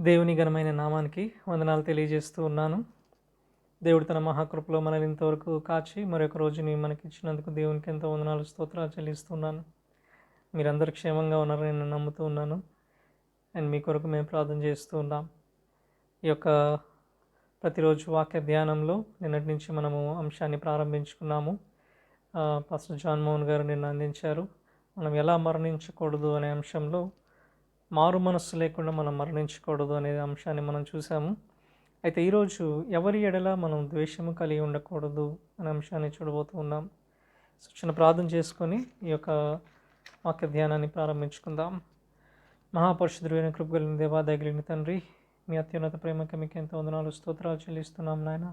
దేవుని ఘనమైన నామానికి వందనాలు తెలియజేస్తూ ఉన్నాను. దేవుడు తన మహాకృపలో మనల్ని ఇంతవరకు కాచి మరొక రోజుని మనకి ఇచ్చినందుకు దేవునికి ఎంతో వందనాలు స్తోత్రాలు చెల్లిస్తున్నాను. మీరందరూ క్షేమంగా ఉన్నారని నేను నమ్ముతూ ఉన్నాను. అండ్ మీ కొరకు మేము ప్రార్థన చేస్తూ ఉన్నాం. ఈ యొక్క ప్రతిరోజు వాక్య ధ్యానంలో నిన్నటి నుంచి మనము అంశాన్ని ప్రారంభించుకున్నాము. పాస్టర్ జాన్ మోహన్ గారు నిన్న అందించారు. మనం ఎలా మరణించకూడదు అనే అంశంలో మారు మనస్సు లేకుండా మనం మరణించకూడదు అనే అంశాన్ని మనం చూసాము. అయితే ఈరోజు ఎవరి ఎడల మనం ద్వేషము కలిగి ఉండకూడదు అనే అంశాన్ని చూడబోతూ ఉన్నాం. చిన్న ప్రార్థన చేసుకొని ఈ యొక్క వాక్య ధ్యానాన్ని ప్రారంభించుకుందాం. మహాపరిశుద్ధుడైన కృపగలిగిన దేవా, దయగలిగిన తండ్రి, మీ అత్యున్నత ప్రేమకి మీకు ఎంతో వందనాలు స్తోత్రాలు చెల్లిస్తున్నాం నాయన.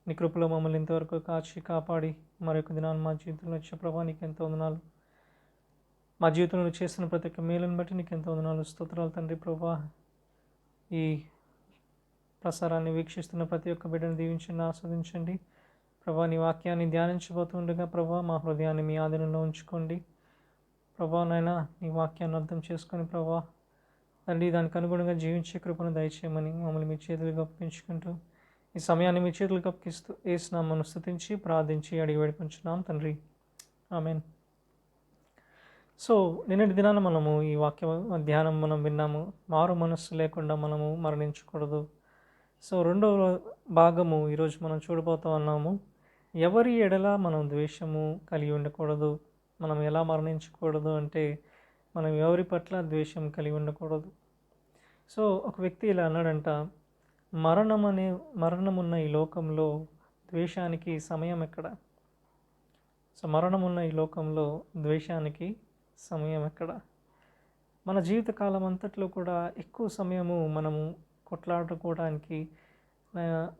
నీ కృపలో మమ్మల్ని ఇంతవరకు కాచి కాపాడి మరొక దినాన్ని మా జీవితంలో వచ్చే ప్రభా నీకు ఎంతో వందనాలు. మా జీవితంలో చేసిన ప్రతి ఒక్క మేలుని బట్టి నీకు ఎంతో వందనాలు స్తోత్రాలు తండ్రి. ప్రభా, ఈ ప్రసారాన్ని వీక్షిస్తున్న ప్రతి ఒక్క బిడ్డను దీవించండి, ఆస్వాదించండి. ప్రభా, నీ వాక్యాన్ని ధ్యానించబోతుండగా ప్రభా మా హృదయాన్ని మీ ఆధీనంలో ఉంచుకోండి. ప్రభా నాయన, నీ వాక్యాన్ని అర్థం చేసుకొని ప్రభా తండ్రి దానికి అనుగుణంగా జీవించే కృపను దయచేయమని మమ్మల్ని మీ చేతులకు అప్పగించుకుంటూ ఈ సమయాన్ని మీ చేతులకు అప్పగిస్తూ యేసునామమును స్తుతించి ప్రార్థించి అడిగి వేడుకొంచున్నాం తండ్రి, ఆమేన్. సో నిన్నటి దినాన మనము ఈ వాక్య ధ్యానం మనం విన్నాము. మారు మనస్సు లేకుండా మనము మరణించకూడదు. సో రెండవ భాగము ఈరోజు మనం చూడబోతూ ఉన్నాము. ఎవరి ఎడల మనం ద్వేషము కలిగి ఉండకూడదు. మనం ఎలా మరణించకూడదు అంటే మనం ఎవరి పట్ల ద్వేషం కలిగి ఉండకూడదు. సో ఒక వ్యక్తి ఇలా అన్నాడంట, మరణమున్న ఈ లోకంలో ద్వేషానికి సమయం ఎక్కడ? సో మరణమున్న ఈ లోకంలో ద్వేషానికి సమయం ఎక్కడ? మన జీవితకాలం అంతట్లో కూడా ఎక్కువ సమయము మనము కొట్లాడుకోవడానికి,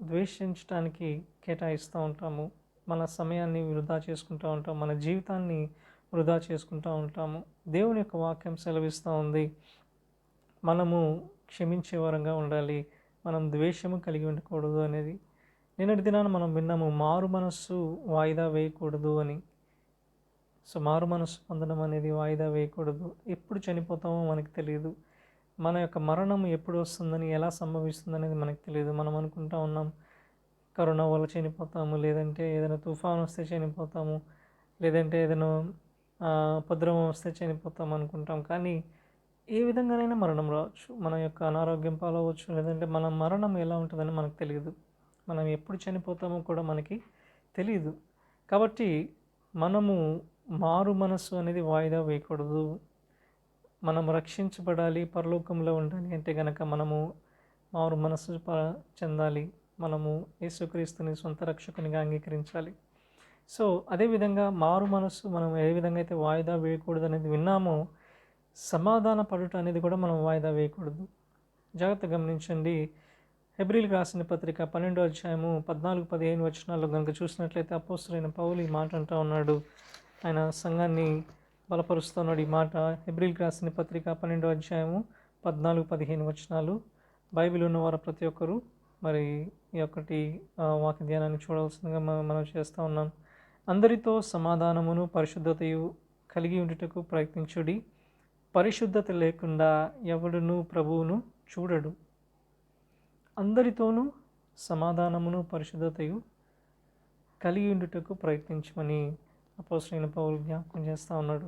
ద్వేషించడానికి కేటాయిస్తూ ఉంటాము. మన సమయాన్ని వృధా చేసుకుంటూ ఉంటాం, మన జీవితాన్ని వృధా చేసుకుంటూ ఉంటాము. దేవుని యొక్క వాక్యం సెలవిస్తూ ఉంది, మనము క్షమించే వారంగా ఉండాలి, మనం ద్వేషము కలిగి ఉండకూడదు అనేది. నిన్నటి దినాన మనం విన్నాము, మారు మనస్సు వాయిదా వేయకూడదు అని. సో మారు మనస్సు పొందడం అనేది వాయిదా వేయకూడదు. ఎప్పుడు చనిపోతామో మనకు తెలియదు. మన యొక్క మరణం ఎప్పుడు వస్తుందని, ఎలా సంభవిస్తుంది అనేది మనకు తెలియదు. మనం అనుకుంటా ఉన్నాం కరోనా వల్ల చనిపోతాము, లేదంటే ఏదైనా తుఫాను వస్తే చనిపోతాము, లేదంటే ఏదైనా ఉపద్రవం వస్తే చనిపోతాం అనుకుంటాం. కానీ ఏ విధంగానైనా మరణం రావచ్చు. మన యొక్క అనారోగ్యం పాలవచ్చు, లేదంటే మన మరణం ఎలా ఉంటుందని మనకు తెలియదు. మనం ఎప్పుడు చనిపోతామో కూడా మనకి తెలియదు. కాబట్టి మనము మారు మనస్సు అనేది వాయిదా వేయకూడదు. మనం రక్షించబడాలి, పరలోకంలో ఉండాలి అంటే కనుక మనము మారు మనస్సు చెందాలి. మనము యేసుక్రీస్తుని సొంత రక్షకునిగా అంగీకరించాలి. సో అదేవిధంగా మారు మనస్సు మనం ఏ విధంగా అయితే వాయిదా వేయకూడదు అనేది విన్నామో, సమాధాన పడుట అనేది కూడా మనం వాయిదా వేయకూడదు. జాగ్రత్త గమనించండి. హెబ్రీలకు రాసిన పత్రిక 12వ అధ్యాయము 14-15 వచనాల్లో కనుక చూసినట్లయితే అపోస్తలుడైన పౌలు ఈ మాట అంటూ ఉన్నాడు. ఆయన సంఘాన్ని బలపరుస్తున్నాడు. ఈ మాట హెబ్రీలకు రాసిన పత్రిక 12వ అధ్యాయము 14-15 వచనాలు. బైబిల్ ఉన్నవారు ప్రతి ఒక్కరు మరి ఈ ఒక్కటి వాక్య ధ్యానాన్ని చూడవలసిందిగా మనం చేస్తూ ఉన్నాం. అందరితో సమాధానమును పరిశుద్ధతయు కలిగి ఉండుటకు ప్రయత్నించుడి. పరిశుద్ధత లేకుండా ఎవడును ప్రభువును చూడడు. అందరితోనూ సమాధానమును పరిశుద్ధతయు కలిగి ఉండుటకు ప్రయత్నించమని అపోస్తలుడైన పౌలు జ్ఞాపకం చేస్తూ ఉన్నాడు.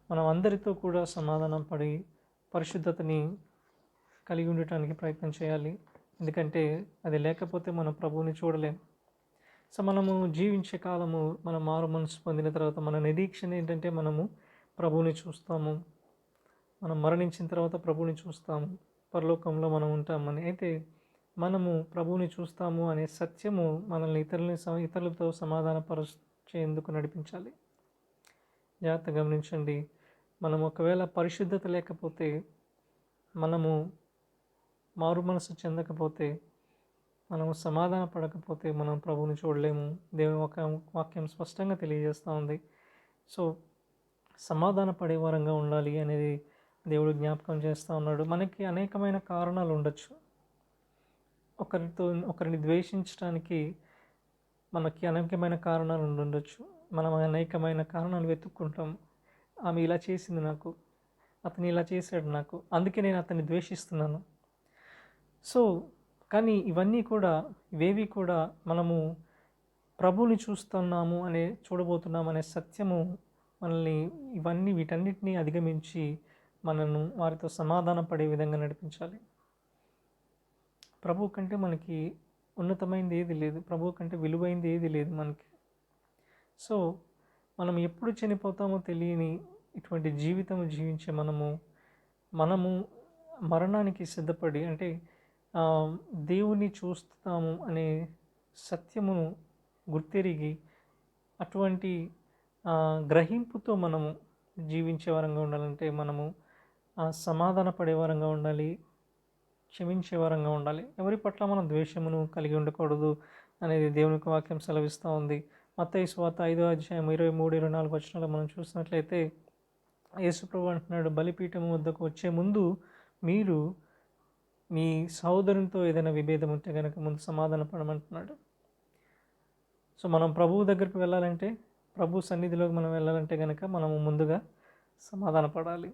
మనం అందరితో కూడా సమాధానం పడి పరిశుద్ధతని కలిగి ఉండటానికి ప్రయత్నం చేయాలి. ఎందుకంటే అది లేకపోతే మనం ప్రభువుని చూడలేం. సో మనము జీవించే కాలము, మనం మారు మనసు పొందిన తర్వాత మన నిరీక్షణ ఏంటంటే మనము ప్రభువుని చూస్తాము. మనం మరణించిన తర్వాత ప్రభువుని చూస్తాము, పరలోకంలో మనం ఉంటామని. అయితే మనము ప్రభువుని చూస్తాము అనే సత్యము మనల్ని ఇతరులతో సమాధానపరిచేందుకు నడిపించాలి. జాగ్రత్త గమనించండి. మనం ఒకవేళ పరిశుద్ధత లేకపోతే, మనము మారు మనసు చెందకపోతే, మనము సమాధాన పడకపోతే మనం ప్రభువుని చూడలేము. దేవుని వాక్యం స్పష్టంగా తెలియజేస్తూ ఉంది. సో సమాధాన పడే వారంగా ఉండాలి అనేది దేవుడు జ్ఞాపకం చేస్తూ ఉన్నాడు. మనకి అనేకమైన కారణాలు ఉండొచ్చు. ఒకరిని ద్వేషించడానికి మనకి అనేకమైన కారణాలు ఉండొచ్చు. మనం అనేకమైన కారణాలు వెతుక్కుంటాం. ఆమె ఇలా చేసింది నాకు, అతను ఇలా చేశాడు నాకు, అందుకే నేను అతన్ని ద్వేషిస్తున్నాను. సో కానీ ఇవేవి కూడా మనము ప్రభువుని చూస్తున్నాము చూడబోతున్నాము అనే సత్యము మనల్ని వీటన్నిటిని అధిగమించి మనను వారితో సమాధాన పడే విధంగా నడిపించాలి. ప్రభువు కంటే మనకి ఉన్నతమైనది ఏది లేదు, ప్రభువు కంటే విలువైంది ఏది లేదు మనకి. సో మనం ఎప్పుడు చనిపోతామో తెలియని ఇటువంటి జీవితం జీవించే మనము మరణానికి సిద్ధపడి, అంటే దేవుని చూస్తాము అనే సత్యమును గుర్తెరిగి అటువంటి గ్రహింపుతో మనము జీవించే వరంగా ఉండాలంటే మనము సమాధాన పడే వరంగా ఉండాలి, క్షమించే వరంగా ఉండాలి. ఎవరి పట్ల మనం ద్వేషమును కలిగి ఉండకూడదు అనేది దేవునికి వాక్యం సెలవిస్తూ ఉంది. మత్తయి సువార్త 5వ అధ్యాయం 23-24 వచనాలు మనం చూసినట్లయితే యేసుప్రభు అంటున్నాడు, బలిపీఠం వద్దకు వచ్చే ముందు మీరు మీ సహోదరునితో ఏదైనా విభేదం ఉంటే కనుక ముందు సమాధాన పడమంటున్నాడు. సో మనం ప్రభువు దగ్గరికి వెళ్ళాలంటే, ప్రభు సన్నిధిలోకి మనం వెళ్ళాలంటే కనుక మనము ముందుగా సమాధాన పడాలి.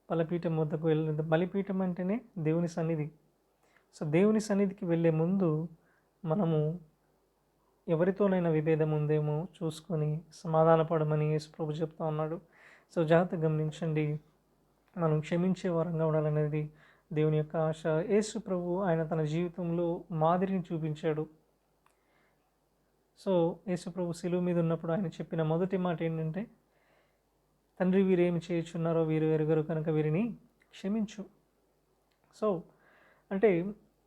బలిపీఠం వద్దకు బలిపీఠం అంటేనే దేవుని సన్నిధి. సో దేవుని సన్నిధికి వెళ్ళే ముందు మనము ఎవరితోనైనా విభేదం ఉందేమో చూసుకొని సమాధాన పడమని యేసు ప్రభు చెప్తా ఉన్నాడు. సో జాగ్రత్తగా గమనించండి, మనం క్షమించే వారంగా ఉండాలనేది దేవుని యొక్క ఆశ. యేసు ప్రభు ఆయన తన జీవితంలో మాదిరిని చూపించాడు. సో యేసు ప్రభు శిలువ మీద ఉన్నప్పుడు ఆయన చెప్పిన మొదటి మాట ఏంటంటే, తండ్రి వీరేమి చేయుచున్నారో వీరు ఎరుగరు కనుక వీరిని క్షమించు. సో అంటే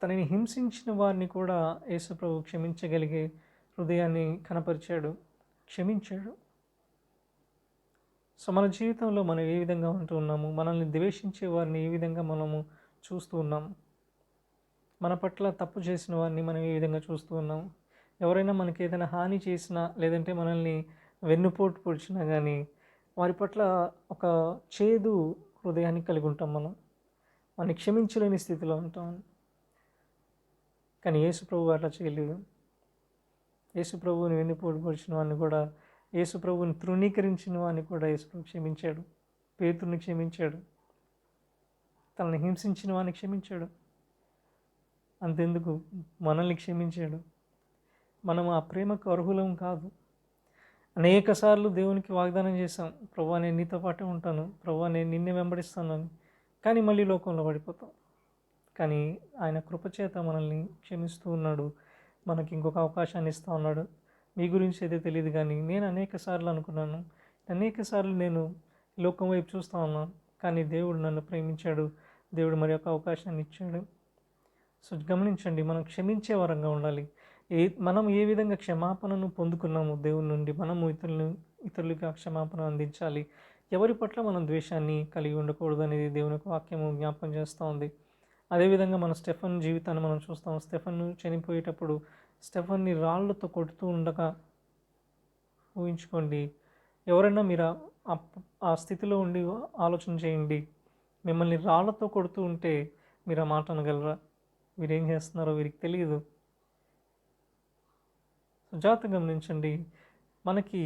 తనని హింసించిన వారిని కూడా యేసు ప్రభు క్షమించగలిగే హృదయాన్ని కనపరిచాడు, క్షమించాడు. సో మన జీవితంలో మనం ఏ విధంగా ఉంటూ ఉన్నాము, మనల్ని ద్వేషించే వారిని ఏ విధంగా మనము చూస్తూ ఉన్నాము, మన పట్ల తప్పు చేసిన వారిని మనం ఏ విధంగా చూస్తూ ఉన్నాము, ఎవరైనా మనకి ఏదైనా హాని చేసినా లేదంటే మనల్ని వెన్నుపోటు పొడిచినా కానీ వారి పట్ల ఒక చేదు హృదయాన్ని కలిగి ఉంటాం. మనని క్షమించలేని స్థితిలో ఉంటాం. కానీ యేసు ప్రభు అట్లా చేయలేదు. యేసు ప్రభువుని వెన్నుపోటు పొడిచిన వాడిని కూడా, యేసు ప్రభువుని తృణీకరించిన వాడిని కూడా యేసు ప్రభు క్షమించాడు. పేతురుని క్షమించాడు, తనని హింసించిన వాడిని క్షమించాడు. అంతెందుకు మనల్ని క్షమించాడు. మనం ఆ ప్రేమకు అర్హులం కాదు. అనేక సార్లు దేవునికి వాగ్దానం చేశాం, ప్రభువా నేను నీతో పాటే ఉంటాను, ప్రభువా నేను నిన్నే వెంబడిస్తానని. కానీ మళ్ళీ లోకంలో పడిపోతాం. కానీ ఆయన కృపచేత మనల్ని క్షమిస్తూ ఉన్నాడు, మనకి ఇంకొక అవకాశాన్ని ఇస్తూ ఉన్నాడు. మీ గురించి అయితే తెలియదు, కానీ నేను అనేక సార్లు అనుకున్నాను, అనేక సార్లు నేను లోకం వైపు చూస్తూ ఉన్నాను, కానీ దేవుడు నన్ను ప్రేమించాడు, దేవుడు మరి ఒక అవకాశాన్ని ఇచ్చాడు. సో గమనించండి, మనం క్షమించే వరంగా ఉండాలి. మనం ఏ విధంగా క్షమాపణను పొందుకున్నాము దేవుని నుండి, మనము ఇతరులకి ఆ క్షమాపణ అందించాలి. ఎవరి పట్ల మనం ద్వేషాన్ని కలిగి ఉండకూడదు అనేది దేవుని యొక్క వాక్యము జ్ఞాపకం చేస్తూ ఉంది. అదేవిధంగా మన స్టెఫన్ జీవితాన్ని మనం చూస్తాం. స్టెఫన్ చనిపోయేటప్పుడు స్టెఫన్ని రాళ్లతో కొడుతూ ఉండగా ఊహించుకోండి. ఎవరైనా మీరు ఆ స్థితిలో ఉండి ఆలోచన చేయండి, మిమ్మల్ని రాళ్లతో కొడుతూ ఉంటే మీరు ఆ మాట అనగలరా? వీరేం చేస్తున్నారో వీరికి తెలియదు. జాగ్రత్తగా గమనించండి, మనకి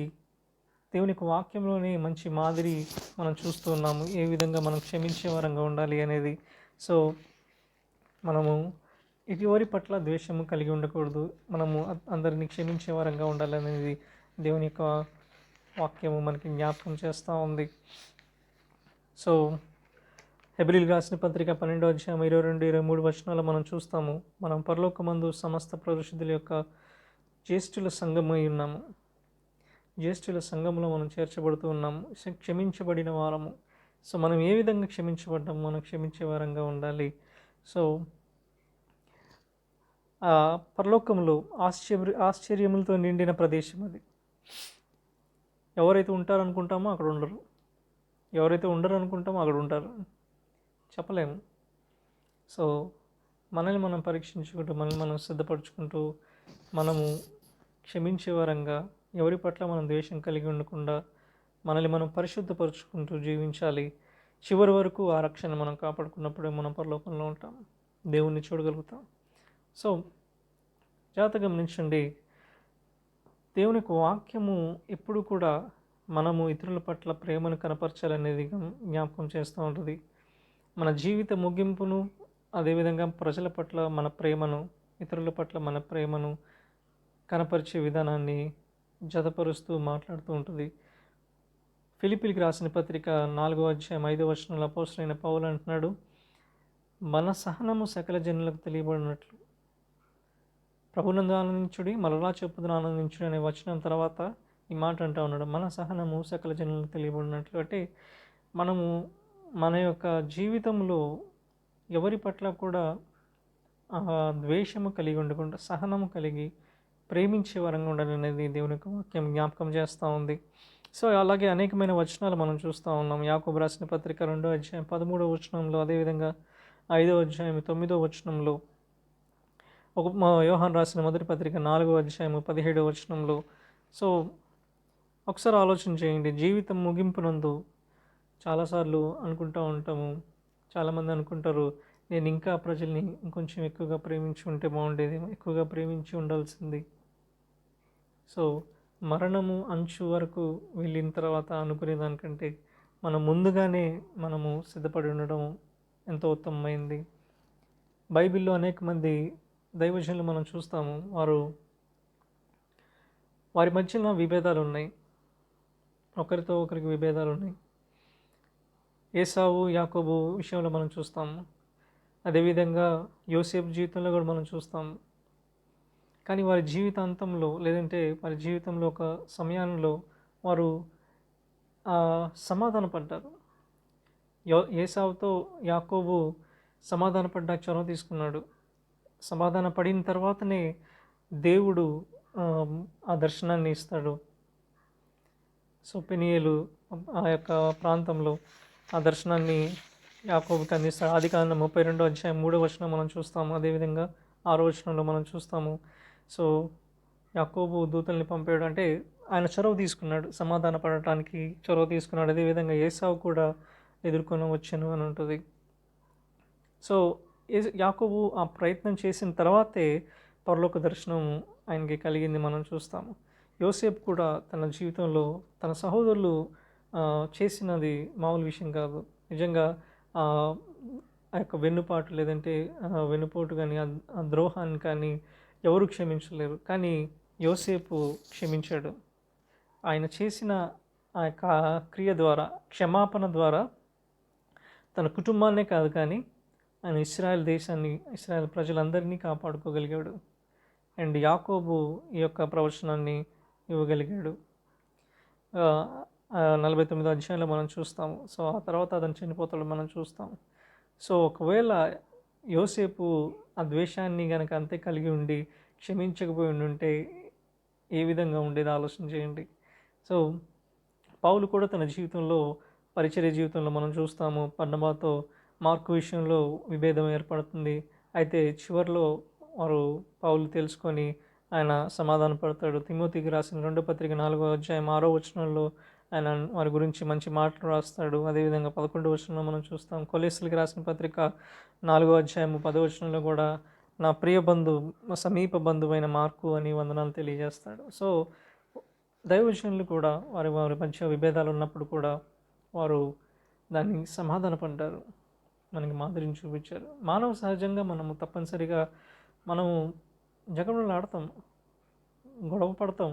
దేవుని యొక్క వాక్యంలోనే మంచి మాదిరి మనం చూస్తూ ఉన్నాము, ఏ విధంగా మనం క్షమించే వరంగా ఉండాలి అనేది. సో మనము ఎవరి పట్ల ద్వేషము కలిగి ఉండకూడదు, మనము అందరినీ క్షమించే వరంగా ఉండాలి అనేది దేవుని యొక్క వాక్యము మనకి జ్ఞాపకం చేస్తూ ఉంది. సో హెబ్రీయులకు రాసిన పత్రిక 12వ అధ్యాయం 22-23 వచనాలు మనం చూస్తాము. మనం పరలోకమందు సమస్త పరిశుద్ధుల యొక్క జ్యేష్ఠుల సంఘమై ఉన్నాము. జ్యేష్ఠుల సంఘంలో మనం చేర్చబడుతూ ఉన్నాము, క్షమించబడిన వారము. సో మనం ఏ విధంగా క్షమించబడ్డాము, మనం క్షమించే వారంగా ఉండాలి. సో పరలోకంలో ఆశ్చర్యములతో నిండిన ప్రదేశం అది. ఎవరైతే ఉంటారనుకుంటామో అక్కడ ఉండరు, ఎవరైతే ఉండరు అనుకుంటామో అక్కడ ఉంటారు, చెప్పలేము. సో మనల్ని మనం పరీక్షించుకుంటూ, మనల్ని మనం సిద్ధపరచుకుంటూ, మనము క్షమించే వరంగా, ఎవరి పట్ల మనం ద్వేషం కలిగి ఉండకుండా మనల్ని మనం పరిశుద్ధపరుచుకుంటూ జీవించాలి. చివరి వరకు ఆ రక్షణ మనం కాపాడుకున్నప్పుడే మనం పరలోకంలో ఉంటాం, దేవుణ్ణి చూడగలుగుతాం. సో జాగ్రత్తగా గమనించండి, దేవుని యొక్క వాక్యము ఎప్పుడు కూడా మనము ఇతరుల పట్ల ప్రేమను కనపరచాలనేది జ్ఞాపకం చేస్తూ ఉంటుంది. మన జీవిత ముగింపును అదేవిధంగా ప్రజల పట్ల మన ప్రేమను, ఇతరుల పట్ల మన ప్రేమను కనపరిచే విధానాన్ని జతపరుస్తూ మాట్లాడుతూ ఉంటుంది. ఫిలిప్పీలకు రాసిన పత్రిక 4వ అధ్యాయం 5వ వచనంలో అపోస్తలుడైన పౌలు అంటున్నాడు, మన సహనము సకల జనులకు తెలియబడినట్లు ప్రభునందు ఆనందించుడి, మరలా చెప్పుదును ఆనందించుడి అనే వచనం తర్వాత ఈ మాట అంటూ ఉన్నాడు, మన సహనము సకల జనులకు తెలియబడినట్లు. అంటే మనము మన యొక్క జీవితంలో ఎవరి పట్ల కూడా ద్వేషము కలిగి ఉండకుండా సహనము కలిగి ప్రేమించే వరంగా ఉండాలనేది దేవుని యొక్క వాక్యం జ్ఞాపకం చేస్తూ ఉంది. సో అలాగే అనేకమైన వచనాలు మనం చూస్తూ ఉన్నాం. యాకోబు రాసిన పత్రిక 2వ అధ్యాయం 13వ వచనంలో, అదేవిధంగా 5వ అధ్యాయం 9వ వచనంలో, యోహాను రాసిన మొదటి పత్రిక 4వ అధ్యాయం 17వ వచనంలో. సో ఒకసారి ఆలోచన చేయండి. జీవితం ముగింపునందు చాలాసార్లు అనుకుంటూ ఉంటాము, చాలామంది అనుకుంటారు, నేను ఇంకా ప్రజల్ని ఇంకొంచెం ఎక్కువగా ప్రేమించి ఉంటే బాగుండేది, ఎక్కువగా ప్రేమించి ఉండాల్సింది. సో మరణము అంచు వరకు వెళ్ళిన తర్వాత అనుకునే దానికంటే మనం ముందుగానే మనము సిద్ధపడి ఉండడం ఎంతో ఉత్తమమైంది. బైబిల్లో అనేక మంది దైవజనులు మనం చూస్తాము, వారి మధ్యన విభేదాలు ఉన్నాయి, ఒకరితో ఒకరికి విభేదాలు ఉన్నాయి. ఏసావు యాకోబు విషయంలో మనం చూస్తాము, అదేవిధంగా యోసేపు జీవితంలో కూడా మనం చూస్తాము. కానీ వారి జీవితాంతంలో, లేదంటే వారి జీవితంలో ఒక సమయంలో వారు సమాధాన పడ్డారు. ఏసావుతో యాకోబు సమాధాన పడ్డాక చొరవ తీసుకున్నాడు. సమాధాన పడిన తర్వాతనే దేవుడు ఆ దర్శనాన్ని ఇస్తాడు. సో పెనియేలు ఆ యొక్క ప్రాంతంలో ఆ దర్శనాన్ని యాకోబుకి అందిస్తాడు. ఆదికాండం 32వ అధ్యాయం 3వ వచనం మనం చూస్తాము, అదేవిధంగా 6వ వచనంలో మనం చూస్తాము. సో యాకోబు దూతల్ని పంపాడు, అంటే ఆయన చొరవ తీసుకున్నాడు, సమాధాన పడటానికి చొరవ తీసుకున్నాడు. అదేవిధంగా ఏసావు కూడా ఎదుర్కొని వచ్చాను అని ఉంటుంది. సో యాకోబు ఆ ప్రయత్నం చేసిన తర్వాతే పరలోక దర్శనం ఆయనకి కలిగింది మనం చూస్తాము. యోసేపు కూడా తన జీవితంలో తన సహోదరులు చేసినది మామూలు విషయం కాదు. నిజంగా ఆ యొక్క వెన్నుపాటు, లేదంటే వెన్నుపోటు కానీ ఆ ద్రోహాన్ని కానీ ఎవరు క్షమించలేరు. కానీ యోసేపు క్షమించాడు. ఆయన చేసిన ఆ యొక్క క్రియ ద్వారా, క్షమాపణ ద్వారా తన కుటుంబాన్నే కాదు కానీ ఆయన ఇశ్రాయేల్ దేశాన్ని, ఇశ్రాయేల్ ప్రజలందరినీ కాపాడుకోగలిగాడు. అండ్ యాకోబు ఈ యొక్క ప్రవచనాన్ని ఇవ్వగలిగాడు. 49వ అధ్యాయంలో మనం చూస్తాము. సో ఆ తర్వాత అతను చనిపోతాడు మనం చూస్తాము. సో ఒకవేళ యోసేపు ఆ ద్వేషాన్ని కనుక అంతే కలిగి ఉండి క్షమించకపోయి ఉంటే ఏ విధంగా ఉండేది ఆలోచన చేయండి. సో పౌలు కూడా తన జీవితంలో, పరిచర్య జీవితంలో మనం చూస్తాము, బర్నబాతో మార్కు విషయంలో విభేదం ఏర్పడుతుంది. అయితే చివరిలో పౌలు తెలుసుకొని ఆయన సమాధాన పడతాడు. తిమోతికి రాసిన 2వ పత్రిక 4వ అధ్యాయం 6వ వచనంలో ఆయన వారి గురించి మంచి మాటలు రాస్తాడు. అదేవిధంగా 11వ వచనంలో మనం చూస్తాం. కొలస్సీలకు రాసిన పత్రిక 4వ అధ్యాయం 10వ వచనంలో కూడా నా ప్రియ సమీప బంధువైన మార్కు అని వందనాలు తెలియజేస్తాడు. సో దైవజనులు కూడా వారి మధ్య విభేదాలు ఉన్నప్పుడు కూడా వారు దాన్ని సమాధాన పడ్డారు, మనకి మాదిరిని చూపించారు. మానవ సహజంగా మనము తప్పనిసరిగా మనము జగడలు ఆడతాం, గొడవ పడతాం.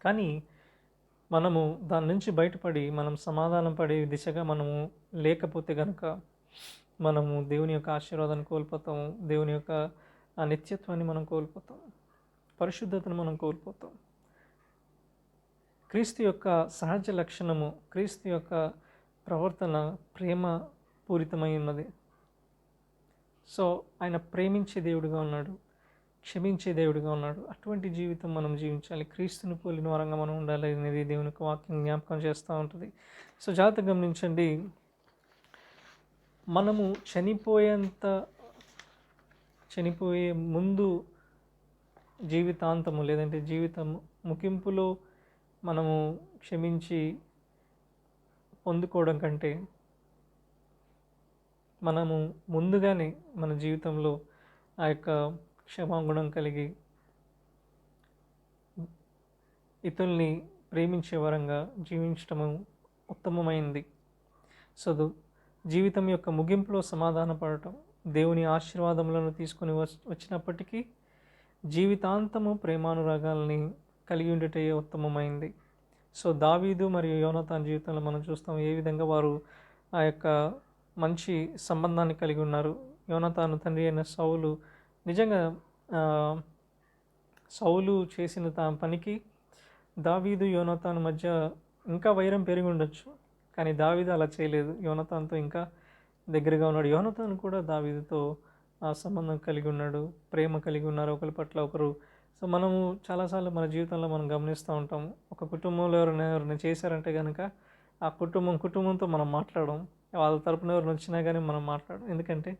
కానీ మనము దాని నుంచి బయటపడి మనం సమాధానం పడే దిశగా మనము లేకపోతే కనుక మనము దేవుని యొక్క ఆశీర్వాదాన్ని కోల్పోతాము, దేవుని యొక్క ఆ నిత్యత్వాన్ని మనం కోల్పోతాం, పరిశుద్ధతను మనం కోల్పోతాం. క్రీస్తు యొక్క సహజ లక్షణము, క్రీస్తు యొక్క ప్రవర్తన ప్రేమ పూరితమై ఉన్నది. సో ఆయన ప్రేమించే దేవుడిగా ఉన్నాడు, క్షమించే దేవుడిగా ఉన్నాడు. అటువంటి జీవితం మనం జీవించాలి, క్రీస్తుని పోలిన వరంగా మనం ఉండాలి అనేది దేవుని యొక్క వాక్యం జ్ఞాపకం చేస్తూ ఉంటుంది. సో జాగ్రత్తగా గమనించండి, మనము చనిపోయే ముందు జీవితాంతము, లేదంటే జీవితం ముగింపులో మనము క్షమించి పొందుకోవడం కంటే మనము ముందుగానే మన జీవితంలో ఆ యొక్క క్షమాగుణం కలిగి ఇతరుల్ని ప్రేమించే వరంగా జీవించటము ఉత్తమమైంది. సో జీవితం యొక్క ముగింపులో సమాధాన పడటం, దేవుని ఆశీర్వాదములను తీసుకొని వచ్చినప్పటికీ జీవితాంతము ప్రేమానురాగాల్ని కలిగి ఉండటే ఉత్తమమైంది. సో దావీదు మరియు యోనాతాను జీవితంలో మనం చూస్తాం ఏ విధంగా వారు ఆ యొక్క మంచి సంబంధాన్ని కలిగి ఉన్నారు. యోనాతాను తండ్రి అయిన సౌలు నిజంగా సౌలు చేసిన పనికి దావీదు యోనాతాను మధ్య ఇంకా వైరం పెరిగి ఉండొచ్చు, కానీ దావీదు అలా చేయలేదు. యోనాతానుతో ఇంకా దగ్గరగా ఉన్నాడు. యోనాతాను కూడా దావీదుతో ఆ సంబంధం కలిగి ఉన్నాడు, ప్రేమ కలిగి ఉన్నారు ఒకరి పట్ల ఒకరు. సో మనము చాలాసార్లు మన జీవితంలో మనం గమనిస్తూ ఉంటాము, ఒక కుటుంబంలో ఎవరైనా చేశారంటే కనుక ఆ కుటుంబంతో మనం మాట్లాడడం, వాళ్ళ తరపున ఎవరైనా వచ్చినా కానీ మనం మాట్లాడడం. ఎందుకంటే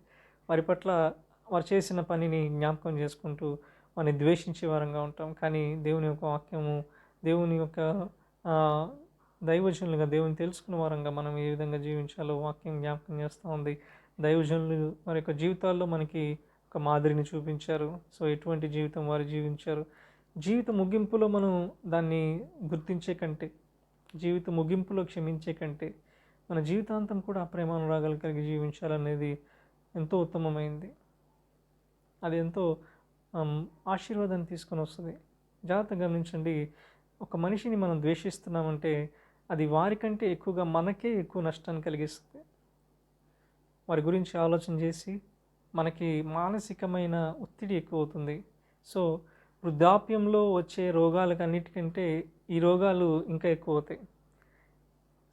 వారి పట్ల వారు చేసిన పనిని జ్ఞాపకం చేసుకుంటూ వారిని ద్వేషించే వారంగా ఉంటాం. కానీ దేవుని యొక్క వాక్యము, దేవుని యొక్క దైవజనులుగా దేవుని తెలుసుకున్న వారంగా మనం ఏ విధంగా జీవించాలో వాక్యం జ్ఞాపకం చేస్తూ ఉంది. దైవజనులు వారి యొక్క జీవితాల్లో మనకి ఒక మాదిరిని చూపించారు. సో ఎటువంటి జీవితం వారు జీవించారు. జీవిత ముగింపులో మనం దాన్ని గుర్తించే కంటే, జీవిత ముగింపులో క్షమించే కంటే మన జీవితాంతం కూడా ప్రేమానురాగాలు కలిగి జీవించాలనేది ఎంతో ఉత్తమమైంది. అది ఎంతో ఆశీర్వాదాన్ని తీసుకొని వస్తుంది. జాగ్రత్తగా గమనించండి, ఒక మనిషిని మనం ద్వేషిస్తున్నామంటే అది వారికంటే ఎక్కువగా మనకే ఎక్కువ నష్టాన్ని కలిగిస్తుంది. వారి గురించి ఆలోచన చేసి మనకి మానసికమైన ఒత్తిడి ఎక్కువ అవుతుంది. సో వృద్ధాప్యంలో వచ్చే రోగాలకు అన్నిటికంటే ఈ రోగాలు ఇంకా ఎక్కువ అవుతాయి.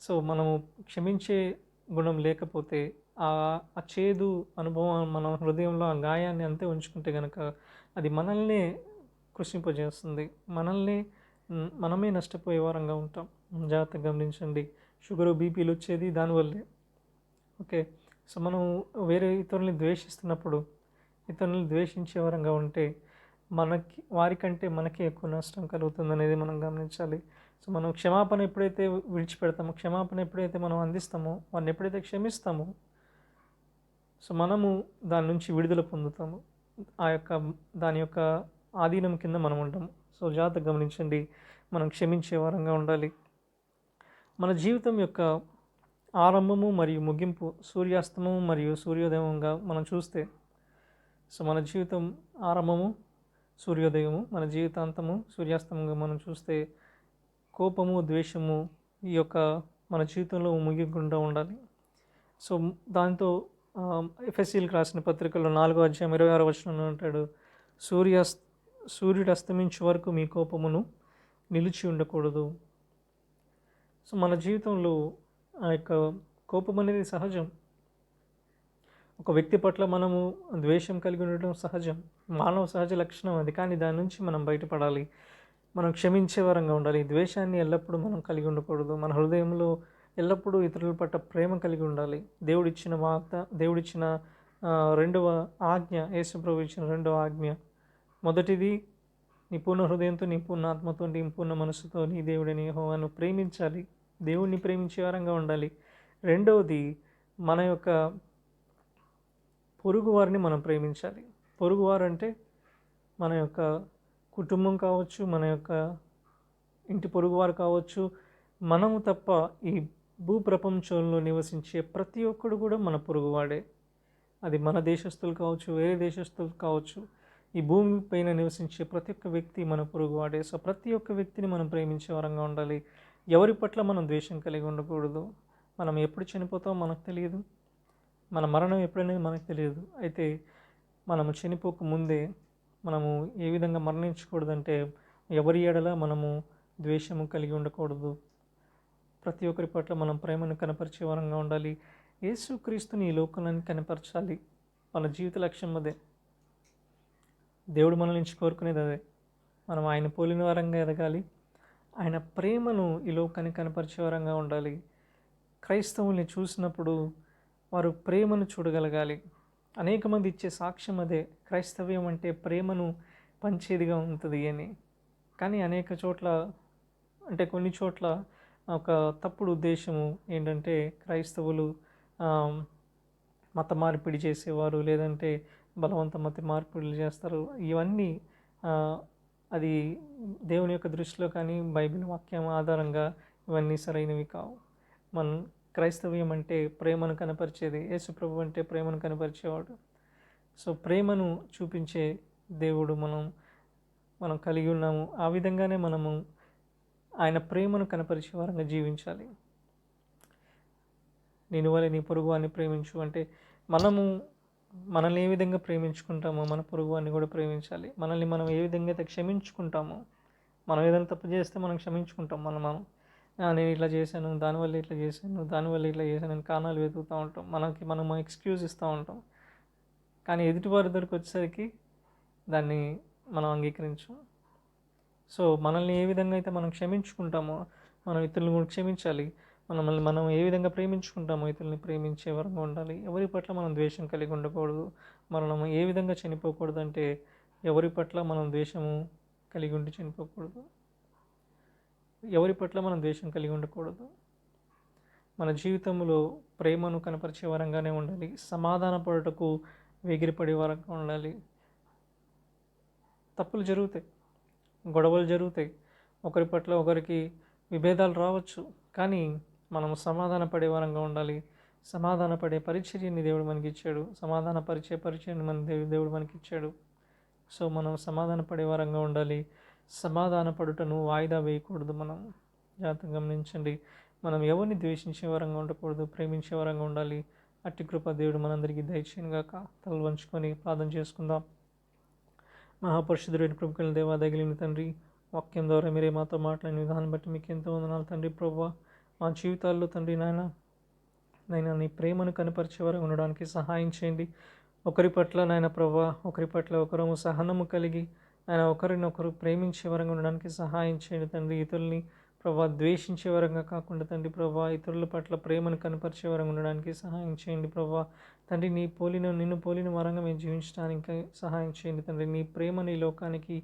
సో మనము క్షమించే గుణం లేకపోతే ఆ చేదు అనుభవం మన హృదయంలో ఆ గాయాన్ని అంతే ఉంచుకుంటే కనుక అది మనల్నే కృషింపజేస్తుంది, మనమే నష్టపోయే వారంగా ఉంటాం. జాగ్రత్తగా గమనించండి, షుగరు బీపీలు వచ్చేది దానివల్లే. ఓకే, సో మనం వేరే ఇతరుల్ని ద్వేషిస్తున్నప్పుడు, ఇతరుల్ని ద్వేషించే వారంగా ఉంటే వారికంటే మనకే ఎక్కువ నష్టం కలుగుతుంది అనేది మనం గమనించాలి. సో మనం క్షమాపణ ఎప్పుడైతే విడిచిపెడతామో, క్షమాపణ ఎప్పుడైతే మనం అందిస్తామో, వారిని ఎప్పుడైతే క్షమిస్తామో, సో మనము దాని నుంచి విడుదల పొందుతాము. దాని యొక్క ఆధీనం కింద మనం ఉంటాము. సో జాగ్రత్తగా గమనించండి, మనం క్షమించే వారంగా ఉండాలి. మన జీవితం యొక్క ఆరంభము మరియు ముగింపు సూర్యాస్తమము మరియు సూర్యోదయంగా మనం చూస్తే, సో మన జీవితం ఆరంభము సూర్యోదయము, మన జీవితాంతము సూర్యాస్తమంగా మనం చూస్తే కోపము, ద్వేషము ఈ యొక్క మన జీవితంలో ముగియకుండా ఉండాలి. సో దాంతో ఎఫెసీయులకు రాసిన పత్రికలో 4వ అధ్యాయం 26వ వచనంలో అంటాడు, సూర్యుడు అస్తమించే వరకు మీ కోపమును నిలిచి ఉండకూడదు. సో మన జీవితంలో ఆ యొక్క కోపం అనేది సహజం. ఒక వ్యక్తి పట్ల మనము ద్వేషం కలిగి ఉండటం సహజం, మానవ సహజ లక్షణం అది. కానీ దాని నుంచి మనం బయటపడాలి, మనం క్షమించే వారంగా ఉండాలి. ద్వేషాన్ని ఎల్లప్పుడూ మనం కలిగి ఉండకూడదు. మన హృదయంలో ఎల్లప్పుడూ ఇతరుల పట్ల ప్రేమ కలిగి ఉండాలి. దేవుడిచ్చిన రెండవ ఆజ్ఞ, యేసుప్రభు ఇచ్చిన రెండవ ఆజ్ఞ, మొదటిది నీ పూర్ణ హృదయంతో, నీ పూర్ణ ఆత్మతో, నీ పూర్ణ మనసుతో నీ దేవుడిని యెహోవాను ప్రేమించాలి, దేవుణ్ణి ప్రేమించే వారంగా ఉండాలి. రెండవది మన యొక్క పొరుగు వారిని మనం ప్రేమించాలి. పొరుగువారు అంటే మన యొక్క కుటుంబం కావచ్చు, మన యొక్క ఇంటి పొరుగువారు కావచ్చు. మనము తప్ప ఈ భూప్రపంచంలో నివసించే ప్రతి ఒక్కడు కూడా మన పొరుగువాడే. అది మన దేశస్తులు కావచ్చు, వేరే దేశస్తులు కావచ్చు. ఈ భూమి పైన నివసించే ప్రతి ఒక్క వ్యక్తి మన పొరుగువాడే. సో ప్రతి ఒక్క వ్యక్తిని మనం ప్రేమించే వారంగా ఉండాలి. ఎవరి పట్ల మనం ద్వేషం కలిగి ఉండకూడదు. మనం ఎప్పుడు చనిపోతామో మనకు తెలియదు, మన మరణం ఎప్పుడనేది మనకు తెలియదు. అయితే మనము చనిపోక ముందే మనము ఏ విధంగా మరణించకూడదంటే, ఎవరి ఎడల మనము ద్వేషము కలిగి ఉండకూడదు. ప్రతి ఒక్కరి పట్ల మనం ప్రేమను కనపరిచే వారంగా ఉండాలి. యేసుక్రీస్తుని ఈ లోకాన్ని కనపరచాలి. మన జీవిత లక్ష్యం అదే. దేవుడు మన నుంచి కోరుకునేది అదే. మనం ఆయన పోలిన వారంగా ఎదగాలి, ఆయన ప్రేమను ఈ లోకాన్ని కనపరిచే వారంగా ఉండాలి. క్రైస్తవుల్ని చూసినప్పుడు వారు ప్రేమను చూడగలగాలి. అనేక మంది ఇచ్చే సాక్ష్యం అదే, క్రైస్తవ్యం అంటే ప్రేమను పంచేదిగా ఉంటుంది అని. కానీ అనేక చోట్ల, అంటే కొన్ని చోట్ల ఒక తప్పుడు ఉద్దేశము ఏంటంటే, క్రైస్తవులు మత మార్పిడి చేసేవారు, లేదంటే బలవంత మత మార్పిడులు చేస్తారు. ఇవన్నీ అది దేవుని యొక్క దృష్టిలో కానీ బైబిల్ వాక్యం ఆధారంగా ఇవన్నీ సరైనవి కావు. క్రైస్తవ్యం అంటే ప్రేమను కనపరిచేది. యేసుప్రభు అంటే ప్రేమను కనపరిచేవాడు. సో ప్రేమను చూపించే దేవుడు మనం కలిగి ఉన్నాము. ఆ విధంగానే మనము ఆయన ప్రేమను కనపరిచే వారంగా జీవించాలి. నేను వలె నీ పొరుగువాన్ని ప్రేమించు అంటే మనము మనల్ని ఏ విధంగా ప్రేమించుకుంటామో మన పొరుగువాన్ని కూడా ప్రేమించాలి. మనల్ని మనం ఏ విధంగా అయితే క్షమించుకుంటామో, మనం ఏదైనా తప్పు చేస్తే మనం క్షమించుకుంటాం మనం. నేను ఇట్లా చేశాను, దానివల్ల ఇట్లా చేశాను, దానివల్ల ఇట్లా చేశాను అని కారణాలు వెతుకుతూ ఉంటాం. మనం ఎక్స్క్యూజ్ ఇస్తూ ఉంటాం. కానీ ఎదుటివారి దగ్గరికి వచ్చేసరికి దాన్ని మనం అంగీకరించం. సో మనల్ని ఏ విధంగా అయితే మనం క్షమించుకుంటామో మనం ఇతరులను కూడా క్షమించాలి. మనల్ని మనం ఏ విధంగా ప్రేమించుకుంటామో ఇతరుల్ని ప్రేమించే వరంగా ఉండాలి. ఎవరి పట్ల మనం ద్వేషం కలిగి ఉండకూడదు. మనం ఏ విధంగా చనిపోకూడదు అంటే ఎవరి పట్ల మనం ద్వేషము కలిగి ఉండి చనిపోకూడదు. ఎవరి పట్ల మనం ద్వేషం కలిగి ఉండకూడదు. మన జీవితంలో ప్రేమను కనపరిచే వరంగానే ఉండాలి. సమాధాన పడుటకు వేగిరపడే వరంగా ఉండాలి. తప్పులు జరుగుతాయి, గొడవలు జరుగుతాయి, ఒకరి పట్ల ఒకరికి విభేదాలు రావచ్చు. కానీ మనం సమాధాన పడే వరంగా ఉండాలి. సమాధాన పడే పరిచర్యని దేవుడు మనకి ఇచ్చాడు. సమాధాన పరిచే పరిచయాన్ని దేవుడు మనకి ఇచ్చాడు. సో మనం సమాధాన పడే వరంగా ఉండాలి. సమాధాన పడుటను వాయిదా వేయకూడదు. మనం జాగ్రత్తగా గమనించండి. మనం ఎవరిని ద్వేషించే వరంగా ఉండకూడదు, ప్రేమించే వరంగా ఉండాలి. అట్టి కృప దేవుడు మనందరికీ దయచేయనుగాక. తలలు వంచుకొని ప్రార్థన చేసుకుందాం. మహాపరిశుద్ధుడైన కృపగల దేవా, దయగలిగిన తండ్రి, వాక్యం ద్వారా మీరే మాతో మాట్లాడిన విధానం బట్టి మీకు ఎంతో వందనాలు తండ్రి. ప్రభువా, మా జీవితాల్లో తండ్రి నాయన నీ ప్రేమను కనపరిచేవారు ఉండడానికి సహాయం చేయండి. ఒకరి పట్ల నాయన ప్రభువా, ఒకరి పట్ల ఒకరము సహనము కలిగి ఆయన ఒకరినొకరు ప్రేమించే వరంగా ఉండడానికి సహాయం చేయండి తండ్రి. ఇతరుల్ని ప్రభా ద్వేషించే వరంగా కాకుండా తండ్రి ప్రభా ఇతరుల పట్ల ప్రేమను కనపరిచే వరంగా ఉండడానికి సహాయం చేయండి ప్రభా. తండ్రి నిన్ను పోలిన వరంగా మేము జీవించడానికి సహాయం చేయండి తండ్రి. నీ ప్రేమని లోకానికి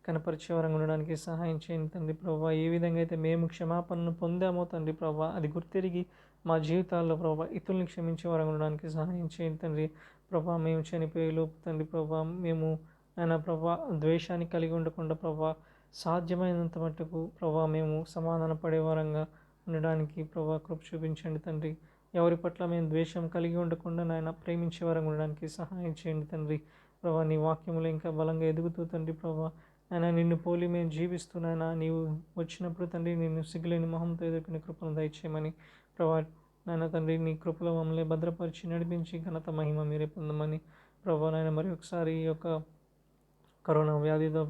కనపరిచే వరంగా ఉండడానికి సహాయం చేయండి తండ్రి ప్రభా. ఏ విధంగా అయితే మేము క్షమాపణను పొందామో తండ్రి ప్రభా అది గుర్తెరిగి మా జీవితాల్లో ప్రభా ఇతరుల్ని క్షమించే వరంగా ఉండడానికి సహాయం చేయండి తండ్రి ప్రభా. మేము చనిపోయే లోపు తండ్రి ప్రభా మేము ఆయన ప్రభా ద్వేషాన్ని కలిగి ఉండకుండా ప్రభా సాధ్యమైనంత మట్టుకు ప్రభా మేము సమాధాన పడే వరంగా ఉండడానికి ప్రభా కృప చూపించండి తండ్రి. ఎవరి పట్ల మేము ద్వేషం కలిగి ఉండకుండా నాయన ప్రేమించే వరంగా ఉండడానికి సహాయం చేయండి తండ్రి ప్రభా. నీ వాక్యములు ఇంకా బలంగా ఎదుగుతూ తండ్రి ప్రభా ఆయన నిన్ను పోలి మేము జీవిస్తున్నాయన నీవు వచ్చినప్పుడు తండ్రి నిన్ను సిగ్గులేని మొహంతో ఎదుర్కొనే కృపను దయచేయమని ప్రభా నాయన తండ్రి నీ కృపలో మమ్మల్ని భద్రపరిచి నడిపించి ఘనత మహిమ మీరే పొందమని ప్రభా నాయన మరి ఒకసారి ఈ యొక్క కరోనా వ్యాధితో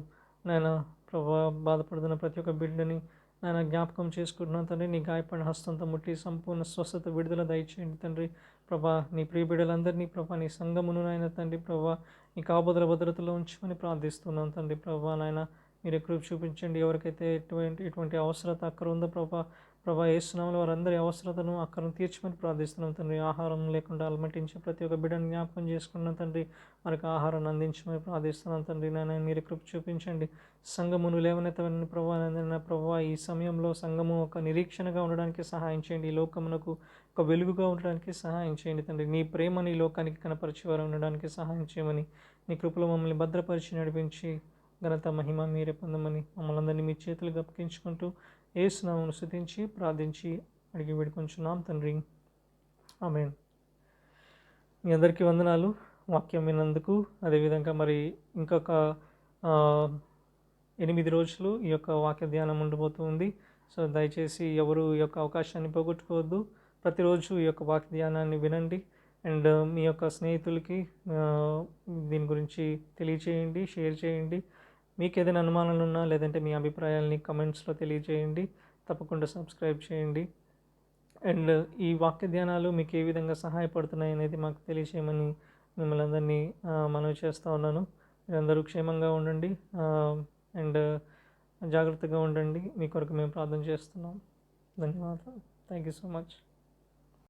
నాయన ప్రభా బాధపడుతున్న ప్రతి ఒక్క బిడ్డని నాయన జ్ఞాపకం చేసుకుంటున్నాను తండ్రి. నీ గాయపడిన హస్తంతో ముట్టి సంపూర్ణ స్వస్థత విడుదల దయచేయండి తండ్రి ప్రభా. నీ ప్రియ బిడ్డలందరినీ ప్రభా నీ సంఘమును నాయన తండ్రి ప్రభా నీ కాపుదల భద్రతలో ఉంచమని ప్రార్థిస్తున్నాను తండ్రి ప్రభా. నాయన మీరే కృప చూపించండి. ఎవరికైతే ఎటువంటి అవసరత అక్కర ఉందో ప్రభా యేసునామములో వారందరి అవసరతను అక్కరను తీర్చమని ప్రార్థిస్తున్నాం తండ్రి. ఆహారం లేకుండా అలమటించే ప్రతి ఒక్క బిడ్డను జ్ఞాపకం చేసుకున్నాం తండ్రి. వారికి ఆహారాన్ని అందించమని ప్రార్థిస్తున్నాం తండ్రి. నాయన మీరు కృప చూపించండి. సంఘమును లేవనెత్తమని ప్రభా ఈ సమయంలో సంఘము ఒక నిరీక్షణగా ఉండడానికి సహాయం చేయండి. ఈ లోకమునకు ఒక వెలుగుగా ఉండడానికి సహాయం చేయండి తండ్రి. నీ ప్రేమని లోకానికి కనపరిచేవారు ఉండడానికి సహాయం చేయమని నీ కృపలో మమ్మల్ని భద్రపరిచి నడిపించి ఘనత మహిమ మీరే పొందమని మమ్మల్ని అందరినీ మీ చేతులు అప్పగించుకుంటూ యేసు నామమును స్తుతించి ప్రార్థించి అడిగి వేడుకొంచున్నాం తండ్రి. ఆమేన్. మీ అందరికీ వందనాలు వాక్యం విన్నందుకు. అదేవిధంగా మరి ఇంకొక 8 రోజులు ఈ యొక్క వాక్య ధ్యానం ఉండబోతుంది. సో దయచేసి ఎవరు ఈ యొక్క అవకాశాన్ని పోగొట్టుకోవద్దు. ప్రతిరోజు ఈ యొక్క వాక్య ధ్యానాన్ని వినండి అండ్ మీ యొక్క స్నేహితులకి దీని గురించి తెలియచేయండి, షేర్ చేయండి. మీకు ఏదైనా అనుమానాలు ఉన్నా లేదంటే మీ అభిప్రాయాలని కమెంట్స్లో తెలియజేయండి. తప్పకుండా సబ్స్క్రైబ్ చేయండి. అండ్ ఈ వాక్య ధ్యానాలు మీకు ఏ విధంగా సహాయపడుతున్నాయి అనేది మాకు తెలియజేయమని మిమ్మల్ని అందరినీ మనవి చేస్తూ ఉన్నాను. మీరందరూ క్షేమంగా ఉండండి అండ్ జాగ్రత్తగా ఉండండి. మీ కొరకు మేము ప్రార్థన చేస్తున్నాం. ధన్యవాదాలు. Thank you so much.